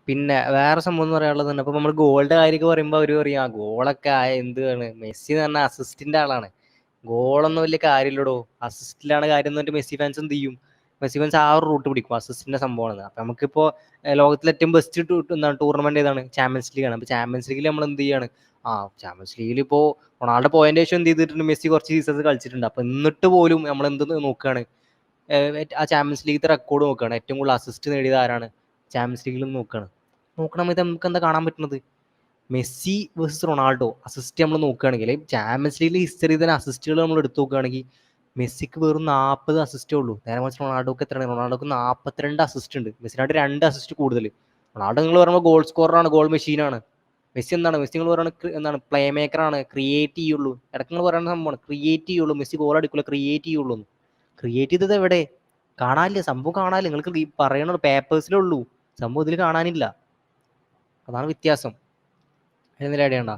പിന്നെ വേറെ സംഭവം എന്ന് പറയാനുള്ളത് തന്നെ, ഇപ്പൊ നമ്മൾ ഗോളിന്റെ കാര്യമൊക്കെ പറയുമ്പോൾ അവർ പറയും ആ ഗോളൊക്കെ എന്താണ്, മെസ്സി എന്ന് പറഞ്ഞാൽ അസിസ്റ്റിന്റെ ആളാണ്, ഗോളൊന്നും വലിയ കാര്യമില്ലടോ, അസിസ്റ്റിലാണ് കാര്യം എന്ന് പറഞ്ഞിട്ട് മെസ്സി ഫാൻസ് എന്ത് ചെയ്യും? മെസ്സി ഫാൻസ് ആ ഒരു റൂട്ട് പിടിക്കും, അസിസ്റ്റിന്റെ സംഭവമാണ്. അപ്പൊ നമുക്കിപ്പോ ലോകത്തിലെ ഏറ്റവും ബെസ്റ്റ് എന്താണ് ടൂർണമെന്റ് ഏതാണ്? ചാമ്പ്യൻസ് ലീഗ് ആണ്. അപ്പൊ ചാമ്പ്യൻസ് ലീഗിൽ നമ്മൾ എന്ത് ചെയ്യാണ്? ചാമ്പ്യൻസ് ലീഗിൽ ഇപ്പോ റൊണാൾഡോ പോയതിന്റെ ശേഷം എന്ത് ചെയ്തിട്ടുണ്ട്? മെസ്സി കുറച്ച് സീസൺസ് കളിച്ചിട്ടുണ്ട്. അപ്പൊ എന്നിട്ട് പോലും നമ്മൾ എന്ത് നോക്കുകയാണ്? ആ ചാമ്പ്യൻസ് ലീഗിലത്തെ റെക്കോർഡ് നോക്കുകയാണ്, ഏറ്റവും കൂടുതൽ അസിസ്റ്റ് നേടിയത് ആരാണ് ചാമ്പ്യൻസ് ലീഗിൽ നോക്കുകയാണ്. നോക്കണ സമയത്ത് നമുക്ക് എന്താ കാണാൻ പറ്റുന്നത്? മെസ്സി വേഴ്സസ് റൊണാൾഡോ അസിസ്റ്റ് നമ്മൾ നോക്കുകയാണെങ്കിൽ, ചാമ്പ്യൻസ് ലീഗിലെ ഹിസ്റ്ററി തന്നെ അസിസ്റ്റുകൾ നമ്മൾ എടുത്തു നോക്കുകയാണെങ്കിൽ മെസ്സിക്ക് വെറും 40 അസിസ്റ്റേ ഉള്ളൂ. നേരെ മറിച്ച് റൊണാൾഡോക്ക് എത്രയാണ്? റൊണാൾഡോക്ക് 42 അസിസ്റ്റ് ഉണ്ട്, മെസ്സിനായിട്ട് 2 അസിസ്റ്റ് കൂടുതൽ. റൊണാൾഡോ നിങ്ങൾ പറയുമ്പോൾ ഗോൾ സ്കോററാണ്, ഗോൾ മെഷീനാണ്. മെസ്സി എന്താണ്? മെസ്സി നിങ്ങൾ പറയുന്നത് എന്താണ്? പ്ലേ മേക്കറാണ്, ക്രിയേറ്റ് ചെയ്യുള്ളൂ. ഇടയ്ക്ക് നിങ്ങൾ പറയുന്ന സംഭവമാണ് ക്രിയേറ്റ് ചെയ്യുള്ളൂ, മെസ്സി ഗോൾ അടിക്കില്ല, ക്രിയേറ്റ് ചെയ്യുള്ളൂ. ക്രിയേറ്റ് ചെയ്തത് എവിടെ? കാണാനില്ല, സംഭവം കാണാനില്ല. നിങ്ങൾക്ക് പറയണ പേപ്പേഴ്സിലേ ഉള്ളൂ, സംഭവം ഇതിൽ കാണാനില്ല. അതാണ് വ്യത്യാസം. എന്നിട്ട് അടിയണ്ട